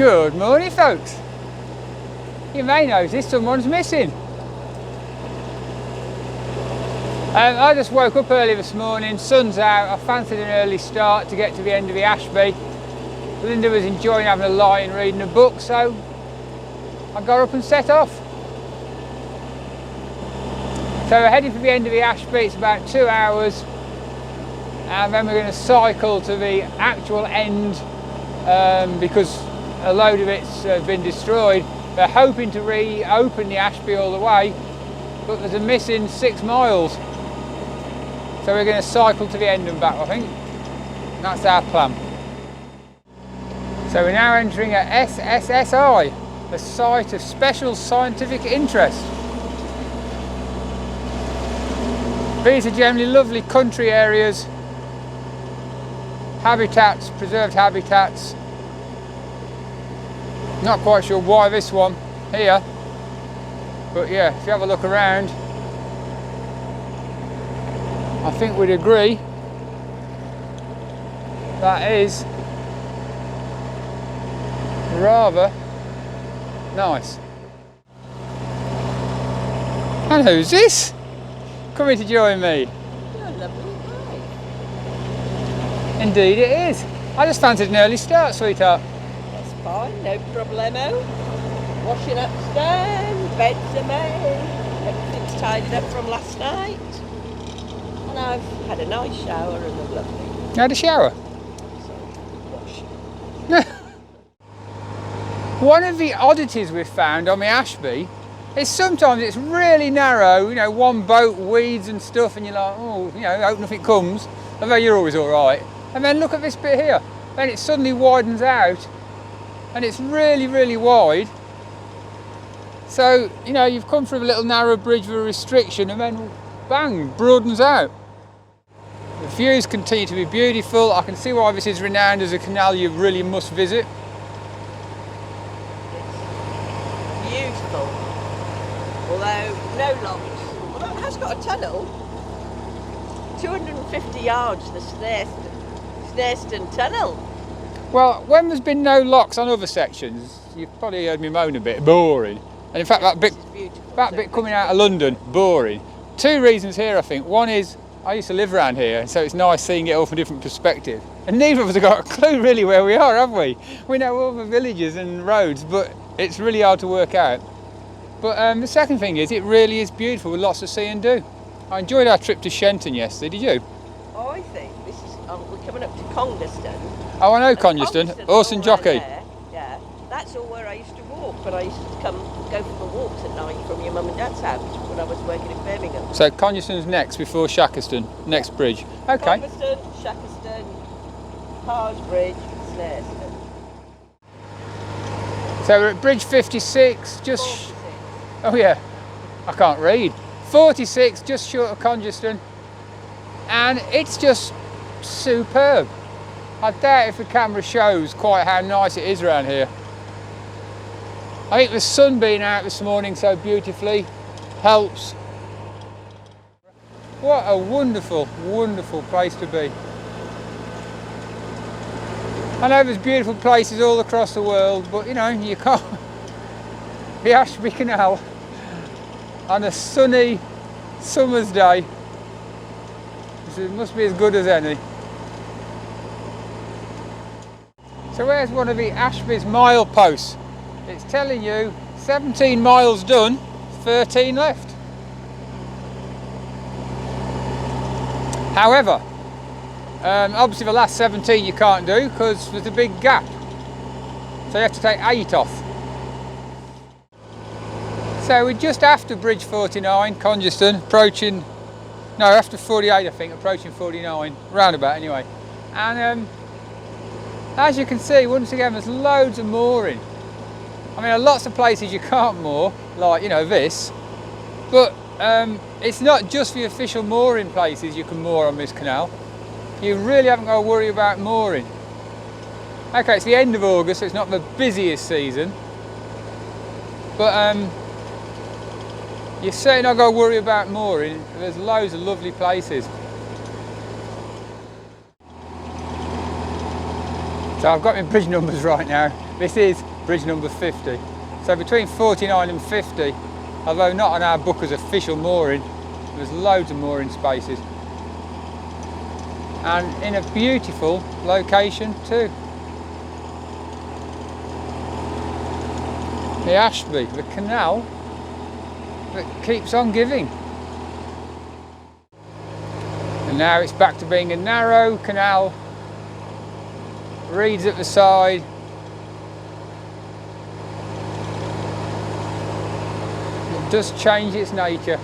Good morning, folks. You may notice someone's missing. I just woke up early this morning, sun's out. I fancied an early start to get to the end of the Ashby. Linda was enjoying having a lie and reading a book, so I got up and set off. So we're heading for the end of the Ashby. It's about 2 hours, and then we're going to cycle to the actual end because a load of it's been destroyed. They're hoping to reopen the Ashby all the way, but there's a missing 6 miles. So we're going to cycle to the end and back, I think. That's our plan. So we're now entering a SSSI, a site of special scientific interest. These are generally lovely country areas, habitats, preserved habitats. Not quite sure why this one here, but yeah, if you have a look around, I think we'd agree that is rather nice. And who's this? Coming to join me. You're a lovely guy. Indeed it is. I just fancied an early start, sweetheart. That's fine, no problemo. Washing upstairs, beds are made, everything's tidied up from last night. And I've had a nice shower and a lovely. You had a shower? Wash. One of the oddities we've found on the Ashby is sometimes it's really narrow, you know, one boat, weeds and stuff, and you're like, oh, you know, hope nothing comes, although you're always all right. And then look at this bit here, then it suddenly widens out, and it's really, really wide. So, you know, you've come through a little narrow bridge with a restriction, and then bang, broadens out. The views continue to be beautiful. I can see why this is renowned as a canal you really must visit. Beautiful. Although no locks. Although it has got a tunnel. 250 yards, the Snarestone tunnel. Well, when there's been no locks on other sections, you've probably heard me moan a bit, boring. And in fact, that bit coming out of London, boring. 2 reasons here, I think. One is, I used to live around here, so it's nice seeing it all from a different perspective. And neither of us have got a clue really where we are, have we? We know all the villages and roads, but it's really hard to work out. But the second thing is, it really is beautiful with lots to see and do. I enjoyed our trip to Shenton yesterday, did you? Oh, I think this is, we're coming up to Coniston. Oh, I know Coniston, horse and jockey. Yeah, that's all where I used to walk, but I used to go for the walks at night from your mum and dad's house when I was working in Birmingham. So Coniston's next before Shackleton, next bridge. Okay. Coniston, Shackleton, Hard Bridge, Snarestone. So we're at bridge 56, just... 46. Oh yeah, I can't read. 46, just short of Coniston. And it's just superb. I doubt if the camera shows quite how nice it is around here. I think the sun being out this morning so beautifully helps. What a wonderful, wonderful place to be. I know there's beautiful places all across the world, but you know, you can't. The Ashby Canal on a sunny summer's day, it must be as good as any. So where's one of the Ashby's mile posts? It's telling you 17 miles done, 13 left. However, obviously the last 17 you can't do because there's a big gap. So you have to take 8 off. So we're just after bridge 49, Coniston, approaching, no, after 48 I think, approaching 49, roundabout anyway. And as you can see, once again, there's loads of mooring. I mean, there are lots of places you can't moor, like, you know, this, but it's not just the official mooring places you can moor on this canal. You really haven't got to worry about mooring. Okay, it's the end of August, so it's not the busiest season, but you've certainly not got to worry about mooring. There's loads of lovely places. So I've got my bridge numbers right now. This is bridge number 50. So between 49 and 50, although not on our book as official mooring, there's loads of mooring spaces. And in a beautiful location too. The Ashby, the canal that keeps on giving. And now it's back to being a narrow canal, reeds at the side. It does change its nature.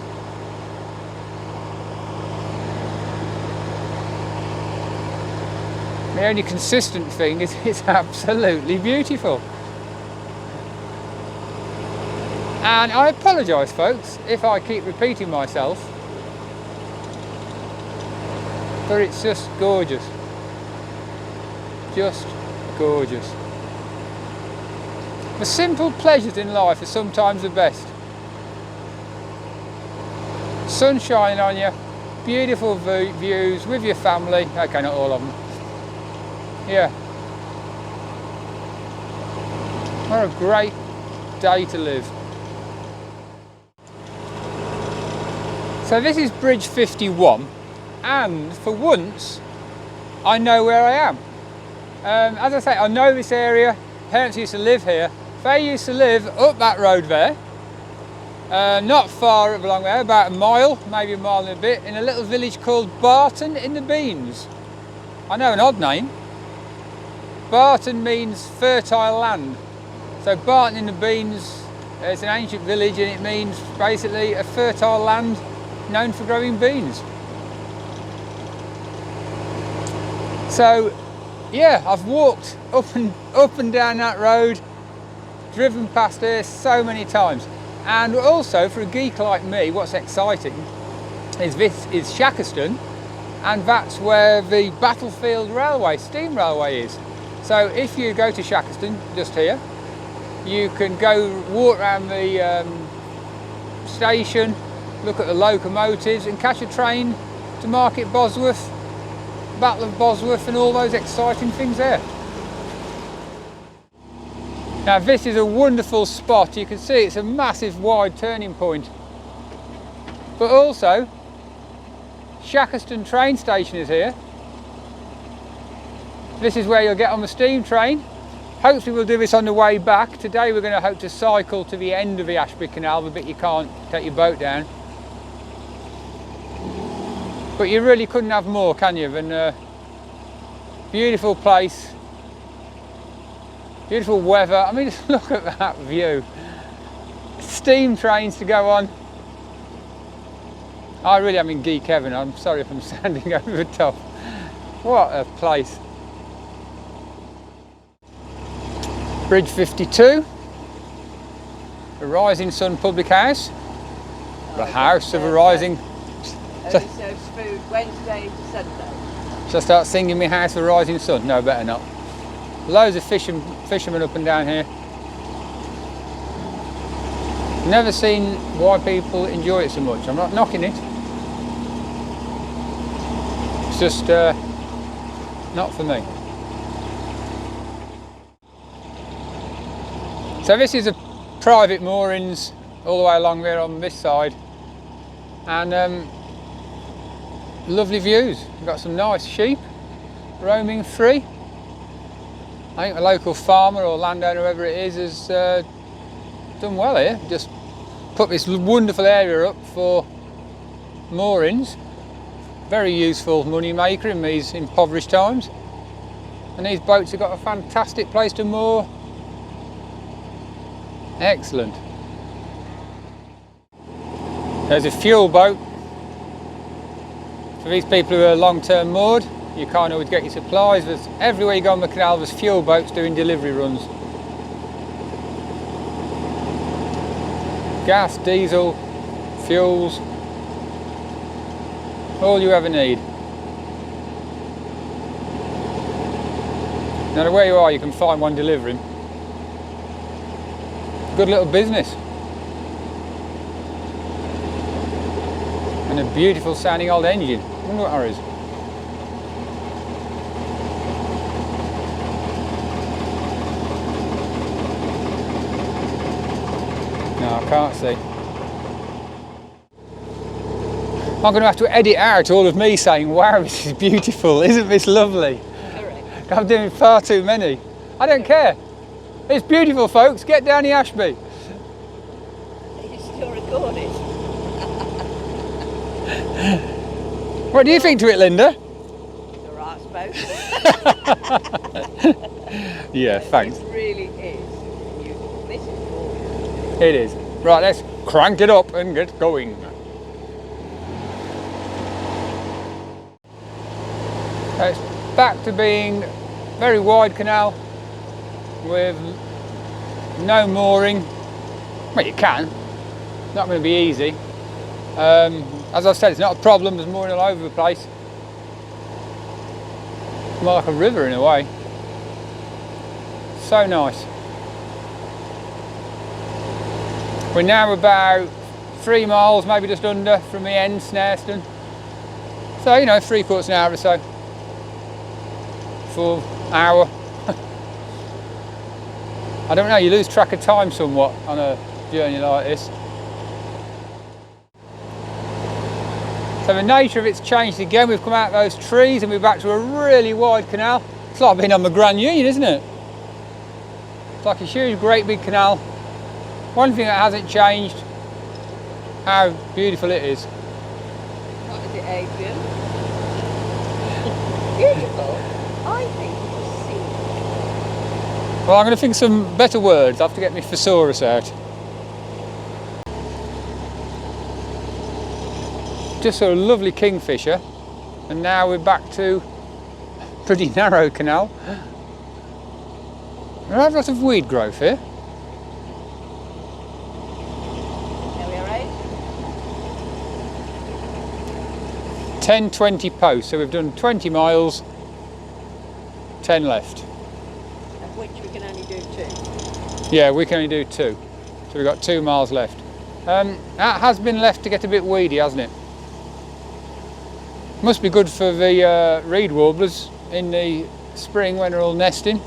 The only consistent thing is it's absolutely beautiful. And I apologise, folks, if I keep repeating myself, but it's just gorgeous. Just gorgeous. The simple pleasures in life are sometimes the best. Sun shining on you, beautiful views with your family. Okay, not all of them. Yeah. What a great day to live. So this is bridge 51, and for once I know where I am. As I say, I know this area. Parents used to live here. They used to live up that road there, not far along there, about a mile, maybe a mile and a bit, in a little village called Barton in the Beans. I know an odd name. Barton means fertile land. So Barton in the Beans is an ancient village, and it means basically a fertile land known for growing beans. So yeah, I've walked up and down that road, driven past here so many times. And also for a geek like me, what's exciting is this is Shackerston, and that's where the Battlefield Railway, steam railway is. So if you go to Shackerston, just here, you can go walk around the station, look at the locomotives and catch a train to Market Bosworth, Battle of Bosworth and all those exciting things there. Now this is a wonderful spot. You can see it's a massive wide turning point. But also, Shackerston train station is here. This is where you'll get on the steam train. Hopefully we'll do this on the way back. Today we're going to hope to cycle to the end of the Ashby Canal, the bit you can't take your boat down. But you really couldn't have more, can you, than a beautiful place, beautiful weather. I mean, just look at that view. Steam trains to go on. I really am in geek heaven. I'm sorry if I'm standing over the top. What a place. Bridge 52, the Rising Sun Public House, the house of a rising. Only serves food Wednesday to Sunday. Shall I start singing me house of a rising sun? No, better not. Loads of fishermen up and down here. Never seen why people enjoy it so much. I'm not knocking it. It's just not for me. So this is a private moorings all the way along there on this side, and lovely views. We've got some nice sheep roaming free. I think the local farmer or landowner, whoever it is, has done well here. Just put this wonderful area up for moorings. Very useful money maker in these impoverished times. And these boats have got a fantastic place to moor. Excellent. There's a fuel boat. For these people who are long-term moored, you can't always get your supplies. There's, everywhere you go on the canal, there's fuel boats doing delivery runs. Gas, diesel, fuels, all you ever need. No matter where you are, you can find one delivering. Good little business. And a beautiful sounding old engine. I wonder what that is. Can't see. I'm going to have to edit out all of me saying, wow, this is beautiful, isn't this lovely? Correct. I'm doing far too many. I don't care. It's beautiful, folks. Get down the Ashby. It's still recorded. What do you think to it, Linda? The right spoke. Yeah, thanks. It really is beautiful. This is gorgeous. It is. Right, let's crank it up and get going. So it's back to being very wide canal with no mooring. Well, you can. Not going to be easy. As I said, it's not a problem. There's mooring all over the place. More like a river in a way. So nice. We're now about 3 miles, maybe just under, from the end, Snarestone. So, you know, 3/4 an hour or so. Full hour. I don't know, you lose track of time somewhat on a journey like this. So the nature of it's changed again. We've come out of those trees and we're back to a really wide canal. It's like being on the Grand Union, isn't it? It's like a huge, great big canal. One thing that hasn't changed, how beautiful it is. What is it, Adrian? Beautiful. I think it's scenic. Well, I'm going to think some better words. I have to get my thesaurus out. Just saw a lovely kingfisher, and now we're back to a pretty narrow canal. There are lots of weed growth here. Are we alright? 10:20 post, so we've done 20 miles, 10 left. Of which we can only do 2. Yeah, we can only do 2, so we've got 2 miles left. That has been left to get a bit weedy, hasn't it? Must be good for the reed warblers in the spring when they're all nesting.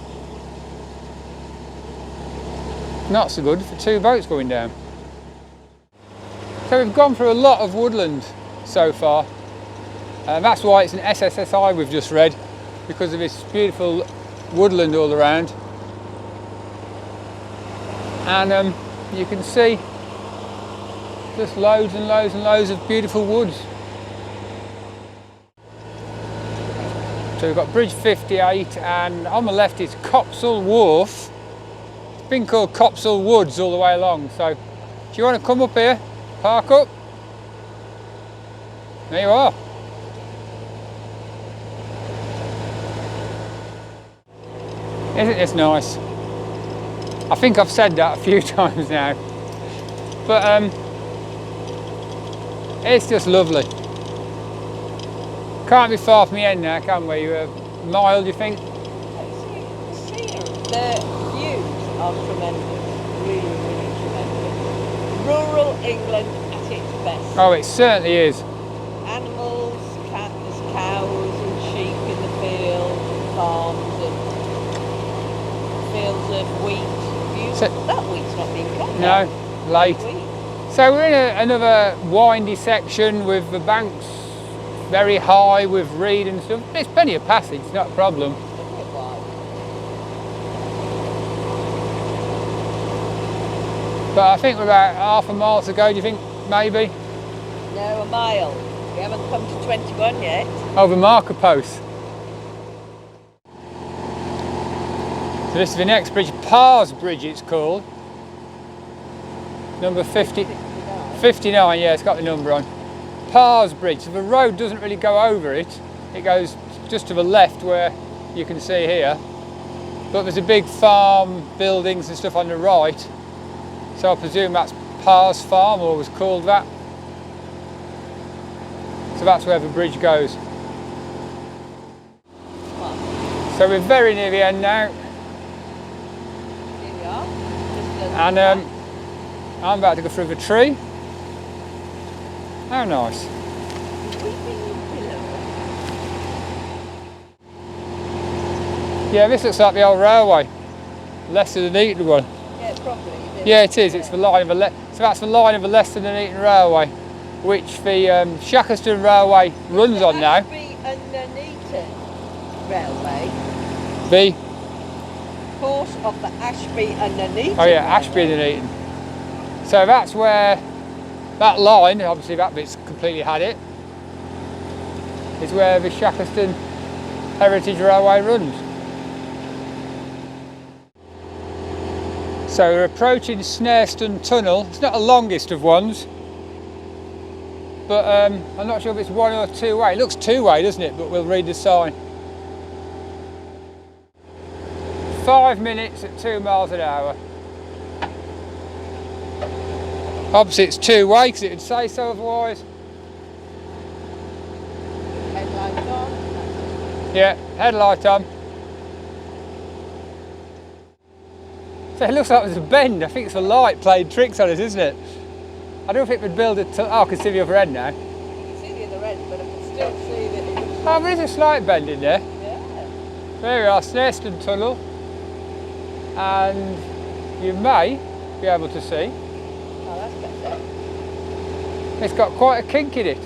Not so good for 2 boats going down. So we've gone through a lot of woodland so far. That's why it's an SSSI we've just read, because of this beautiful woodland all around. And you can see just loads and loads and loads of beautiful woods. So we've got Bridge 58, and on the left is Copsall Wharf. It's been called Copsall Woods all the way along. So do you want to come up here, park up? There you are. Isn't this nice? I think I've said that a few times now, but it's just lovely. Can't be far from the end now, can we? A mile, do you think? See, the views are tremendous, really, really tremendous. Rural England at its best. Oh, it certainly is. Animals, there's cows and sheep in the field, farms and fields of wheat. Beautiful. That wheat's not being cut now. No, late. Wheat. So we're in another windy section with the banks very high with reed and stuff. There's plenty of passage, not a problem. But I think we're about half a mile to go, do you think, maybe? No, a mile. We haven't come to 21 yet. Over marker posts. So this is the next bridge, Parrs Bridge it's called. Number 59, yeah, it's got the number on. Parrs Bridge. So the road doesn't really go over it. It goes just to the left where you can see here. But there's a big farm, buildings and stuff on the right. So I presume that's Parrs Farm, or was called that. So that's where the bridge goes. So we're very near the end now. Here we are. And I'm about to go through the tree. How nice. Yeah, this looks like the old railway. Less than the Hinckley one. Yeah, properly. Yeah, it is. It's the line of the left. So that's the line of the Leicester and Eton Railway, which the Shackleton Railway runs on now. Ashby and Eton Railway. The Course of the Ashby and Eton. Oh yeah, Railway. Ashby and Eton. So that's where that line, obviously that bit's completely had it, is where the Shackleton Heritage Railway runs. So we're approaching Snarestone Tunnel. It's not the longest of ones, but I'm not sure if it's one or two way. It looks two way, doesn't it? But we'll read the sign. 5 minutes at 2 miles an hour. Obviously it's two way because it would say so otherwise. Headlights on. Yeah, headlight on. So it looks like there's a bend. I think it's the light playing tricks on us, isn't it? I don't think we'd build it to... Oh, I can see the other end now. I can see the other end, but I can still see that it looks Oh, there is a slight bend in there. yeah. There we are, Snarestone Tunnel. And you may be able to see Oh, that's better. it's got quite a kink in it.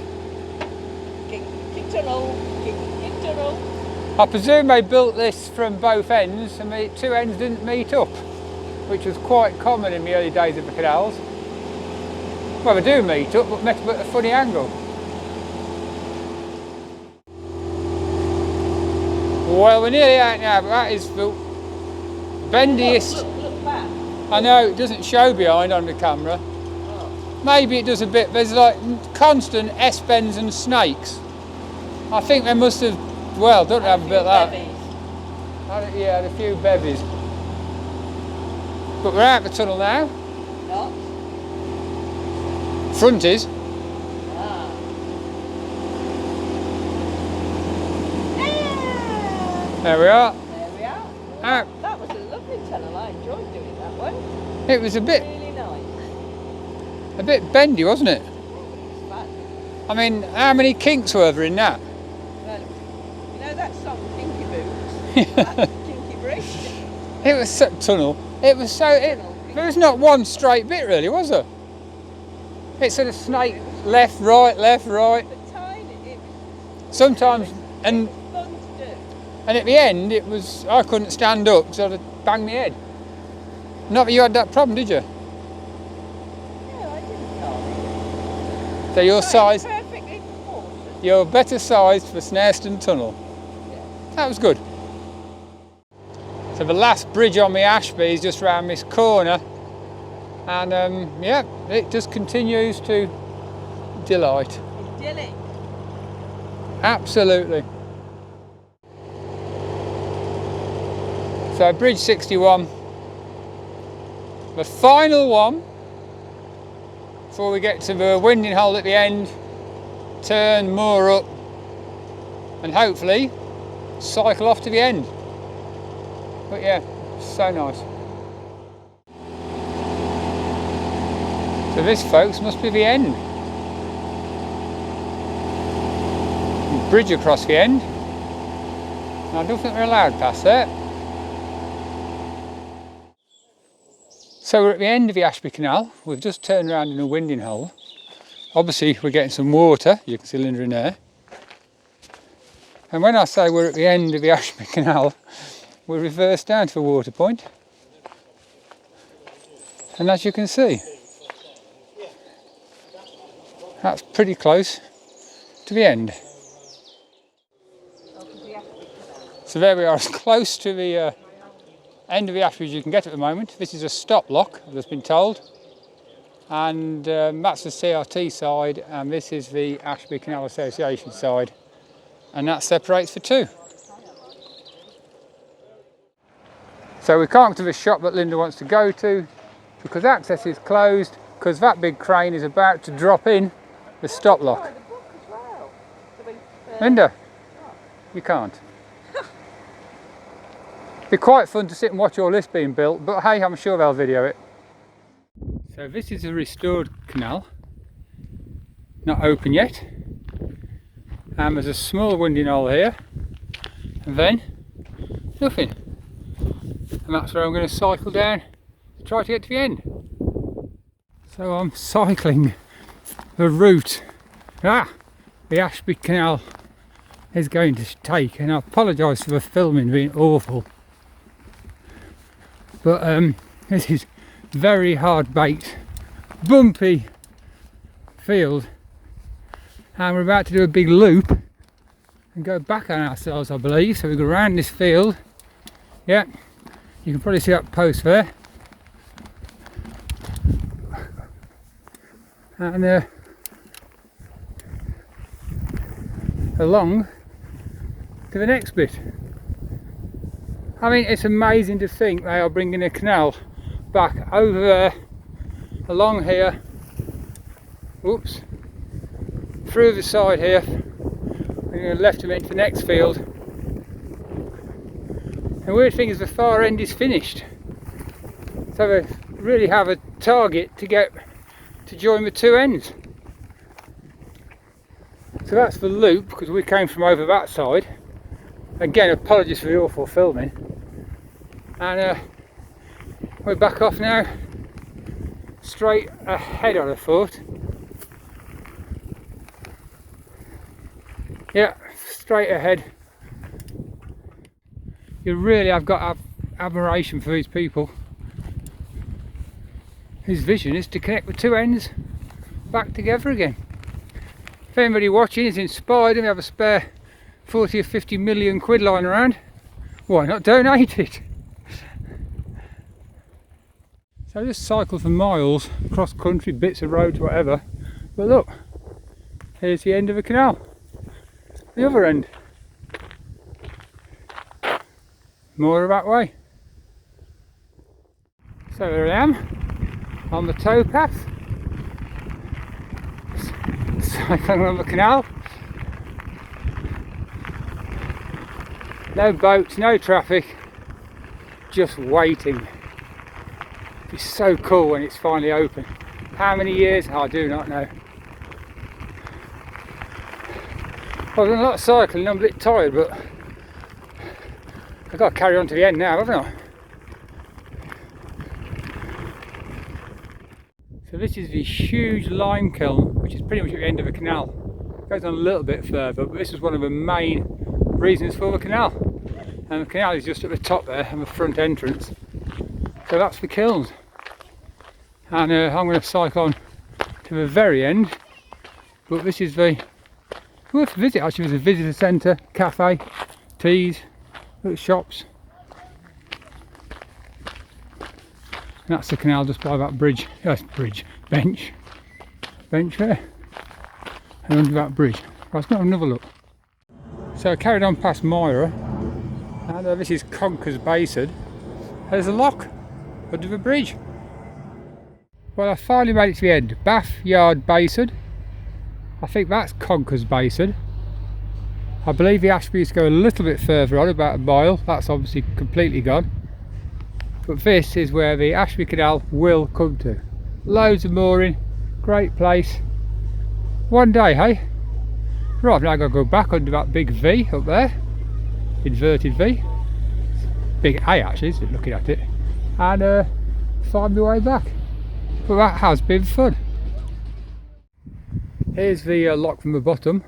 Kick tunnel, kick tunnel. I presume they built this from both ends and the two ends didn't meet up, which was quite common in the early days of the canals. Well, they do meet up, but met up at a funny angle. Well, we're nearly out now, but that is the bendiest. Look back. I know it doesn't show behind on the camera. Oh. Maybe it does a bit. There's like constant S-bends and snakes. I think they must have, well, don't have a bit of that. Yeah, had a few bevies. But we're out the tunnel now. Not. Front is. Ah. There we are. There we are. Out. That was a lovely tunnel. I enjoyed doing that one. It was a bit Really nice. bendy, wasn't it? It was fun. I mean, how many kinks were there in that? Well, you know that song, Kinky Boots? That's Kinky Bridge. It was so, tunnel. It was so. There was not one straight bit really, was there? It sort of snaked left, right, left, right. But tiny. It was Sometimes, and fun to do. and at the end, it was I couldn't stand up, so I'd bang my head. Not that you had that problem, did you? No, I didn't know. So your size, Perfectly proportioned. you're better sized for Snarestone Tunnel. Yeah. That was good. So the last bridge on the Ashby is just round this corner, and yeah, it just continues to delight. Idyllic. Absolutely. So bridge 61, the final one before we get to the winding hole at the end, turn more up and hopefully cycle off to the end. But yeah, so nice. So this, folks, must be the end. Bridge across the end. I don't think we're allowed past there. So we're at the end of the Ashby Canal. We've just turned around in a winding hole. Obviously we're getting some water, you can see Linda in there. And when I say we're at the end of the Ashby Canal, we're reversed down to the water point. And as you can see, that's pretty close to the end. So there we are, as close to the end of the Ashby as you can get at the moment. This is a stop lock, I've just been told. And that's the CRT side, and this is the Ashby Canal Association side. And that separates the two. So we can't go to the shop that Linda wants to go to because access is closed because that big crane is about to drop in the stop lock. Linda, you can't. Be quite fun to sit and watch all this being built, but hey, I'm sure they'll video it. So this is a restored canal, not open yet, and there's a small winding hole here, and then nothing. And that's where I'm going to cycle down to try to get to the end. So I'm cycling the route the Ashby Canal is going to take, and I apologise for the filming being awful, but this is very hard baked, bumpy field, and we're about to do a big loop and go back on ourselves, I believe. So we go around this field. Yeah, you can probably see that post there, and along to the next bit. I mean, it's amazing to think they are bringing a canal back over there, along here, whoops, through the side here, and going to left them into the next field. The weird thing is the far end is finished, so they really have a target to get to join the two ends. So that's the loop, because we came from over that side. Again, apologies for the awful filming. And we're back off now, straight ahead on a foot. Yeah, straight ahead. You really have got admiration for these people. His vision is to connect the two ends back together again. If anybody watching is inspired and we have a spare 40 or 50 million quid lying around, why not donate it? So I just cycle for miles across country, bits of roads, whatever, but look, here's the end of the canal, the other end. Moira that way. So there I am on the towpath, cycling on the canal. No boats, no traffic, just waiting. It's so cool when it's finally open. How many years? I do not know. Well, I've done a lot of cycling, I'm a bit tired, but I've got to carry on to the end now, haven't I? So this is the huge lime kiln, which is pretty much at the end of the canal. It goes on a little bit further, but this is one of the main reasons for the canal. And the canal is just at the top there, and the front entrance. So that's the kilns. And I'm going to cycle on to the very end, but this is the worth a visit. Actually, there's a visitor centre, cafe, teas, little shops. And that's the canal just by that bridge. Yes, bench there, and under that bridge. Right, let's go have another look. So I carried on past Moira, and this is Conker's Basin. There's a lock under the bridge. Well, I finally made it to the end. Bath Yard Basin. I think that's Conker's Basin. I believe the Ashbys go a little bit further on, about a mile. That's obviously completely gone. But this is where the Ashby Canal will come to. Loads of mooring, great place. One day, hey? Right, now I've got to go back under that big V up there. Inverted V. Big A actually, isn't it, looking at it. And find my way back. But that has been fun. Here's the lock from the bottom,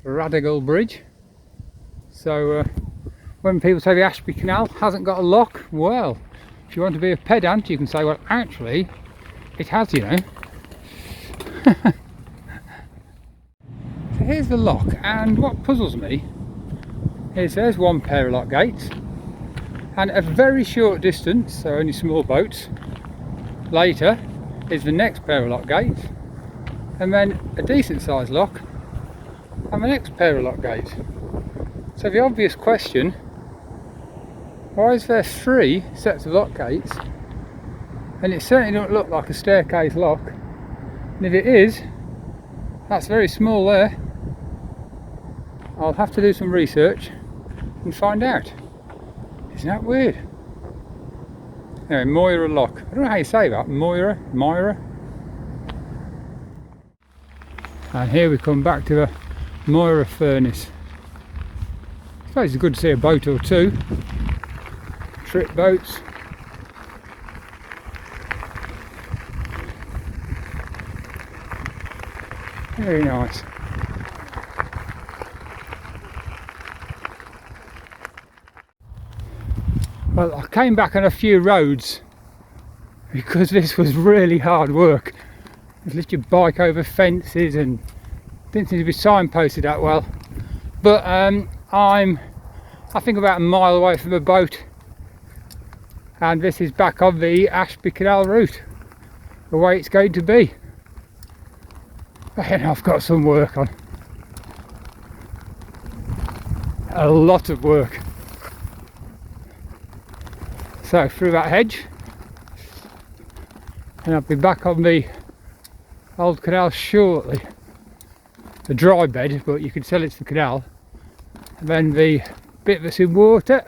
Radigal Bridge. So when people say the Ashby Canal hasn't got a lock, well, if you want to be a pedant, you can say, well, actually, it has, you know. So here's the lock, and what puzzles me is there's one pair of lock gates, and a very short distance, so only small boats, later is the next pair of lock gates, and then a decent sized lock, and the next pair of lock gates. So the obvious question, why is there 3 sets of lock gates? And it certainly doesn't look like a staircase lock, and if it is, that's very small there. I'll have to do some research and find out. Isn't that weird? Anyway, Moira lock. I don't know how you say that. Moira. And here we come back to the Moira furnace. I suppose it's good to see a boat or two. Trip boats. Very nice. Well, I came back on a few roads because this was really hard work. You lift your bike over fences and didn't seem to be signposted that well. But I think about a mile away from a boat, and this is back on the Ashby Canal route, the way it's going to be. And I've got some work on. A lot of work. So through that hedge, and I'll be back on the old canal shortly. The dry bed, but you can tell it's the canal. And then the bit that's in water.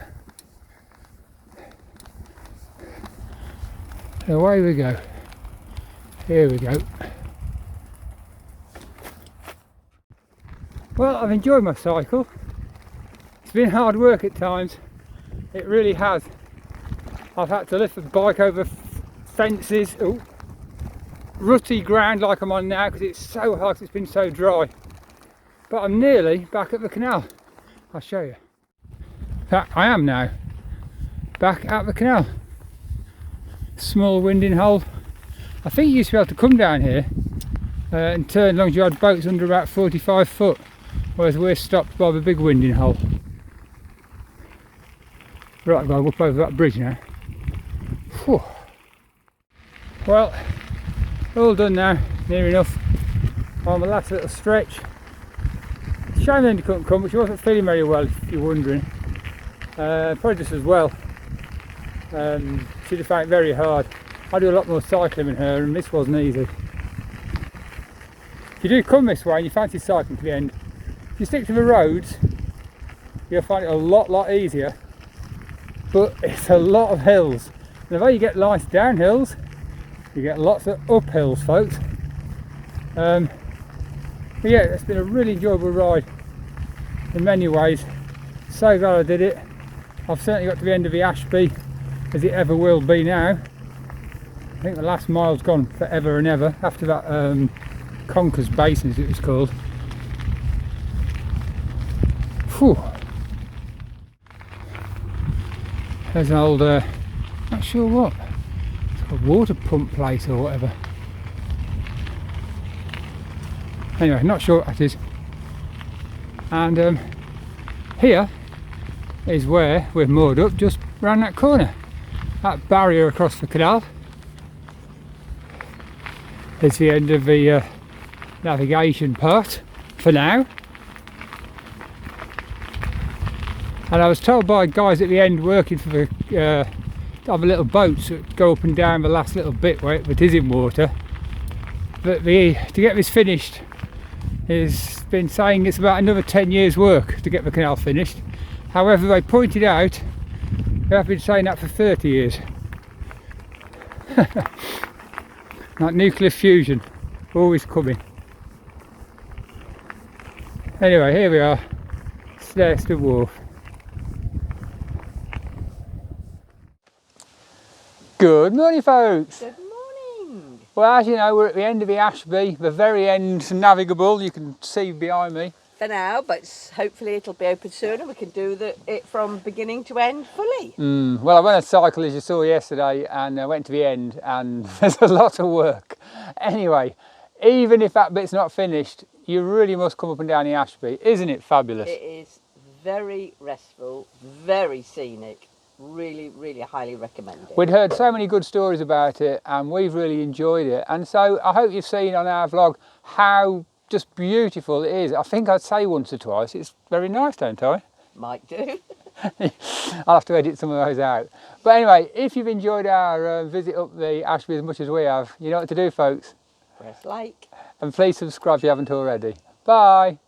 And away we go. Here we go. Well, I've enjoyed my cycle. It's been hard work at times. It really has. I've had to lift the bike over fences, rutty ground like I'm on now because it's so hot, it's been so dry. But I'm nearly back at the canal. I'll show you. I am now back at the canal. Small winding hole. I think you used to be able to come down here and turn long yard boats under about 45 foot, whereas we're stopped by the big winding hole. Right, I've got to up over that bridge now. Whew. Well, all done now, near enough. On the last little stretch. Shame Linda couldn't come, but she wasn't feeling very well, if you're wondering. Probably just as well. She'd have found it very hard. I do a lot more cycling than her, and this wasn't easy. If you do come this way and you fancy cycling to the end, if you stick to the roads, you'll find it a lot easier. But it's a lot of hills. And although you get nice downhills, you get lots of uphills, folks. But yeah, it's been a really enjoyable ride in many ways. So glad I did it. I've certainly got to the end of the Ashby, as it ever will be now. I think the last mile's gone forever and ever, after that Conker's Basin, as it was called. Whew. There's an old, not sure what, it's a water pump place or whatever. Anyway, not sure what that is. And here is where we're moored up, just round that corner. That barrier across the canal is the end of the navigation part for now. And I was told by guys at the end working for the other little boats that go up and down the last little bit where it is in water, that to get this finished, has been saying it's about another 10 years work to get the canal finished. However, they pointed out they have been saying that for 30 years. Like nuclear fusion, always coming. Anyway, here we are, Snarestone wharf. Good morning, folks. Good morning. Well, as you know, we're at the end of the Ashby, the very end navigable. You can see behind me. For now, but hopefully it'll be open soon and we can do it from beginning to end fully. Well, I went on a cycle, as you saw yesterday, and I went to the end, and there's a lot of work. Anyway, even if that bit's not finished, you really must come up and down the Ashby. Isn't it fabulous? It is very restful, very scenic. Really highly recommend it. We'd heard so many good stories about it, and we've really enjoyed it. And so I hope you've seen on our vlog how just beautiful it is. I think I'd say once or twice, it's very nice, don't I? Might do. I'll have to edit some of those out. But anyway, if you've enjoyed our visit up the Ashby as much as we have, you know what to do, folks. Press like. And please subscribe if you haven't already. Bye.